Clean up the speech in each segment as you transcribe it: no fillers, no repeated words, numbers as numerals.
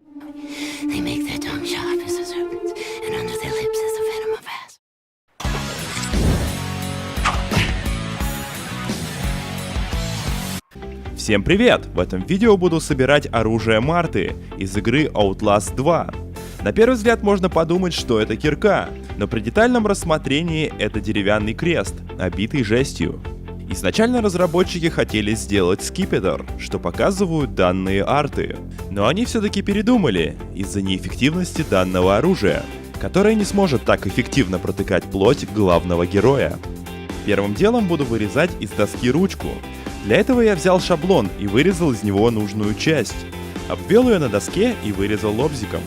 They make their tongue sharp as a serpent's, and under their lips is the venom of asp. Всем привет! В этом видео буду собирать оружие Марты из игры Outlast 2. На первый взгляд можно подумать, что это кирка, но при детальном рассмотрении это деревянный крест, обитый жестью. Изначально разработчики хотели сделать скипетр, что показывают данные арты, но они все-таки передумали из-за неэффективности данного оружия, которое не сможет так эффективно протыкать плоть главного героя. Первым делом буду вырезать из доски ручку. Для этого я взял шаблон и вырезал из него нужную часть. Обвел ее на доске и вырезал лобзиком.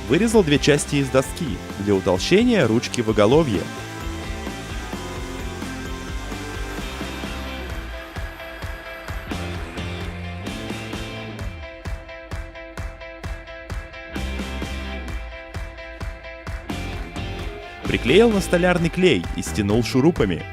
Вырезал две части из доски для утолщения ручки в оголовье. Приклеил на столярный клей и стянул шурупами.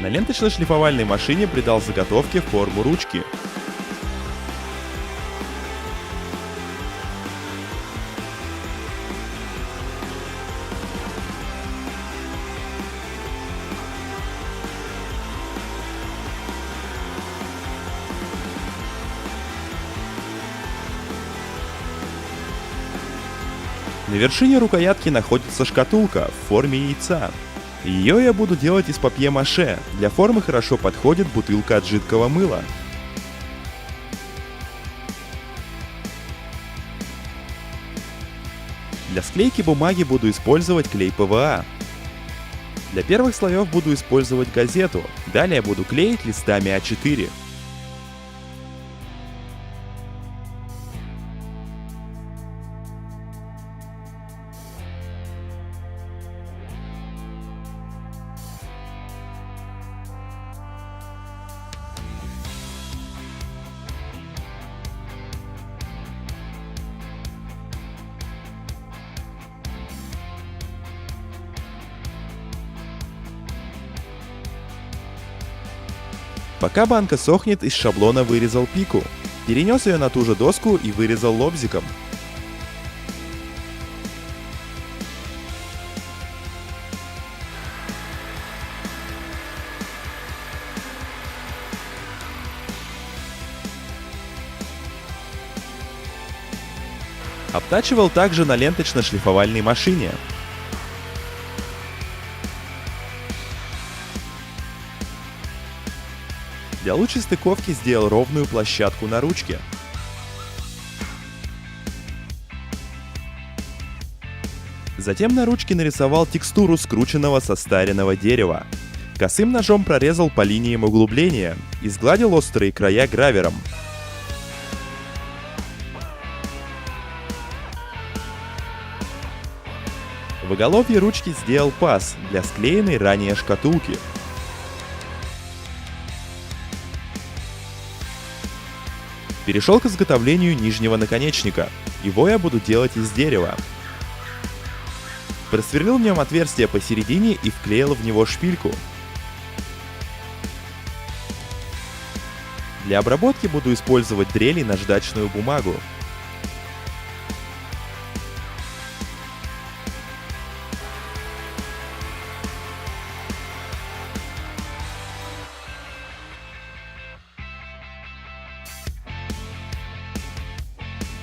На ленточно-шлифовальной машине придал заготовке форму ручки. На вершине рукоятки находится шкатулка в форме яйца. Ее я буду делать из папье-маше, для формы хорошо подходит бутылка от жидкого мыла. Для склейки бумаги буду использовать клей ПВА. Для первых слоев буду использовать газету, далее буду клеить листами А4. Пока банка сохнет, из шаблона вырезал пику. Перенес ее на ту же доску и вырезал лобзиком. Обтачивал также на ленточно-шлифовальной машине. Для лучшей стыковки сделал ровную площадку на ручке. Затем на ручке нарисовал текстуру скрученного состаренного дерева. Косым ножом прорезал по линиям углубления и сгладил острые края гравером. В оголовье ручки сделал паз для склеенной ранее шкатулки. Перешел к изготовлению нижнего наконечника. Его я буду делать из дерева. Просверлил в нем отверстие посередине и вклеил в него шпильку. Для обработки буду использовать дрель и наждачную бумагу.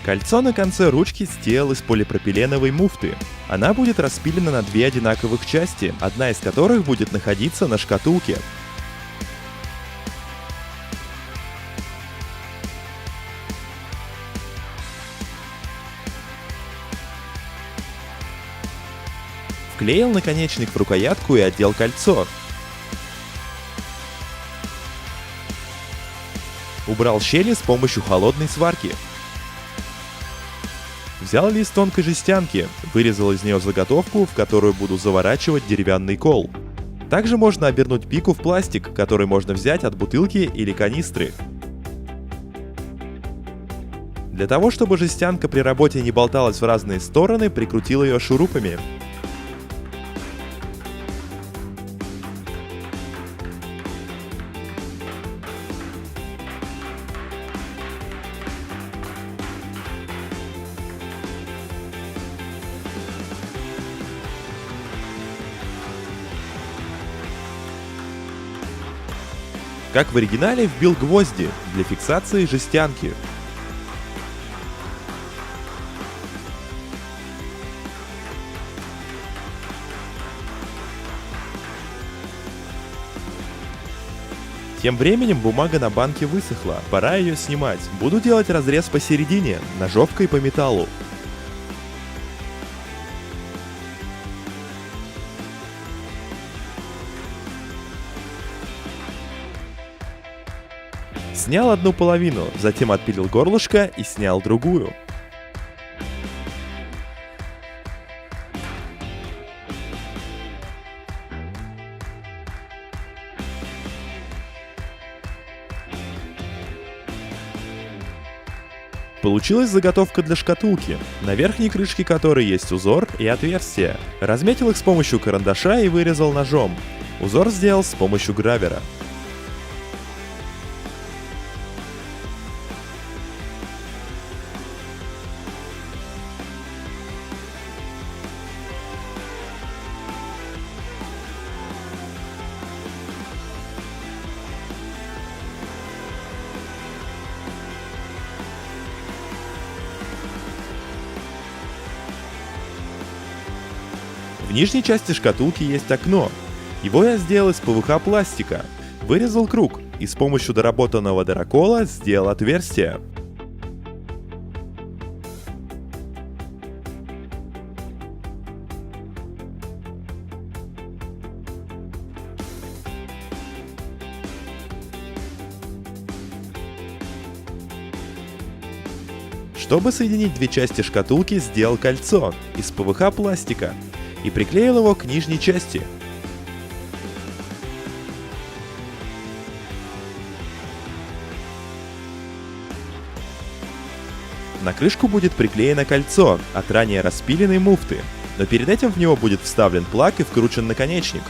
Кольцо на конце ручки сделал из полипропиленовой муфты. Она будет распилена на две одинаковых части, одна из которых будет находиться на шкатулке. Приклеил наконечник в рукоятку и отдел кольцо. Убрал щели с помощью холодной сварки. Взял лист тонкой жестянки, вырезал из нее заготовку, в которую буду заворачивать деревянный кол. Также можно обернуть пику в пластик, который можно взять от бутылки или канистры. Для того, чтобы жестянка при работе не болталась в разные стороны, прикрутил ее шурупами. Как в оригинале, вбил гвозди для фиксации жестянки. Тем временем бумага на банке высохла, пора ее снимать. Буду делать разрез посередине, ножовкой по металлу. Снял одну половину, затем отпилил горлышко и снял другую. Получилась заготовка для шкатулки, на верхней крышке которой есть узор и отверстие. Разметил их с помощью карандаша и вырезал ножом. Узор сделал с помощью гравера. В нижней части шкатулки есть окно. Его я сделал из ПВХ пластика. Вырезал круг и с помощью доработанного дырокола сделал отверстие. Чтобы соединить две части шкатулки, сделал кольцо из ПВХ пластика и приклеил его к нижней части. На крышку будет приклеено кольцо от ранее распиленной муфты, но перед этим в него будет вставлен плаг и вкручен наконечник.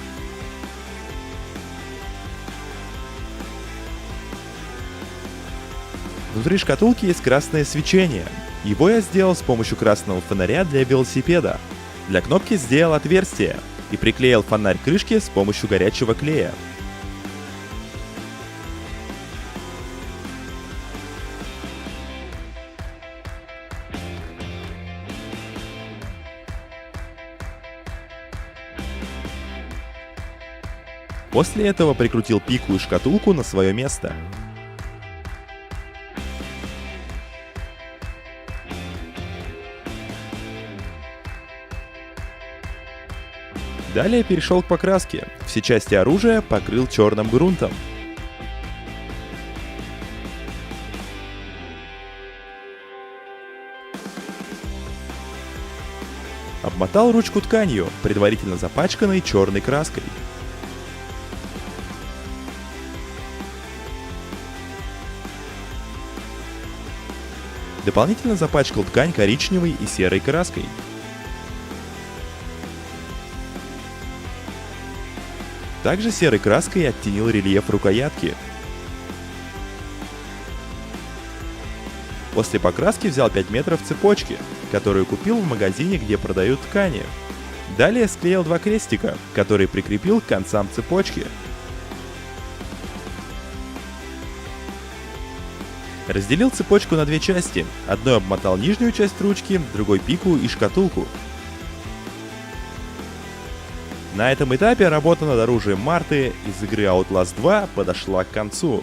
Внутри шкатулки есть красное свечение. Его я сделал с помощью красного фонаря для велосипеда. Для кнопки сделал отверстие и приклеил фонарь к крышке с помощью горячего клея. После этого прикрутил пику и шкатулку на свое место. Далее перешел к покраске. Все части оружия покрыл черным грунтом. Обмотал ручку тканью, предварительно запачканной черной краской. Дополнительно запачкал ткань коричневой и серой краской. Также серой краской оттенил рельеф рукоятки. После покраски взял 5 метров цепочки, которую купил в магазине, где продают ткани. Далее склеил 2 крестика, которые прикрепил к концам цепочки. Разделил цепочку на 2 части. Одной обмотал нижнюю часть ручки, другой пику и шкатулку. На этом этапе работа над оружием Марты из игры Outlast 2 подошла к концу.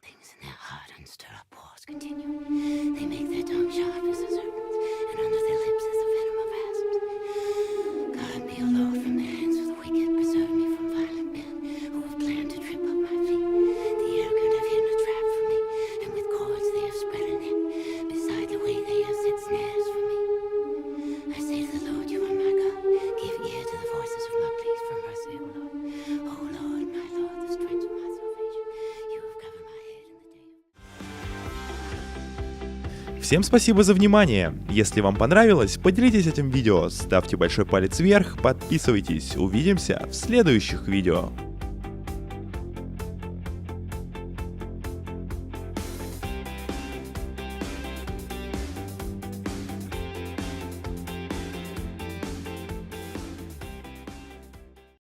Things in their heart and stir up wars continue. They make their tongue sharp as a serpent's, and under their lips is the venom of asps. Всем спасибо за внимание. Если вам понравилось, поделитесь этим видео, ставьте большой палец вверх, подписывайтесь. Увидимся в следующих видео.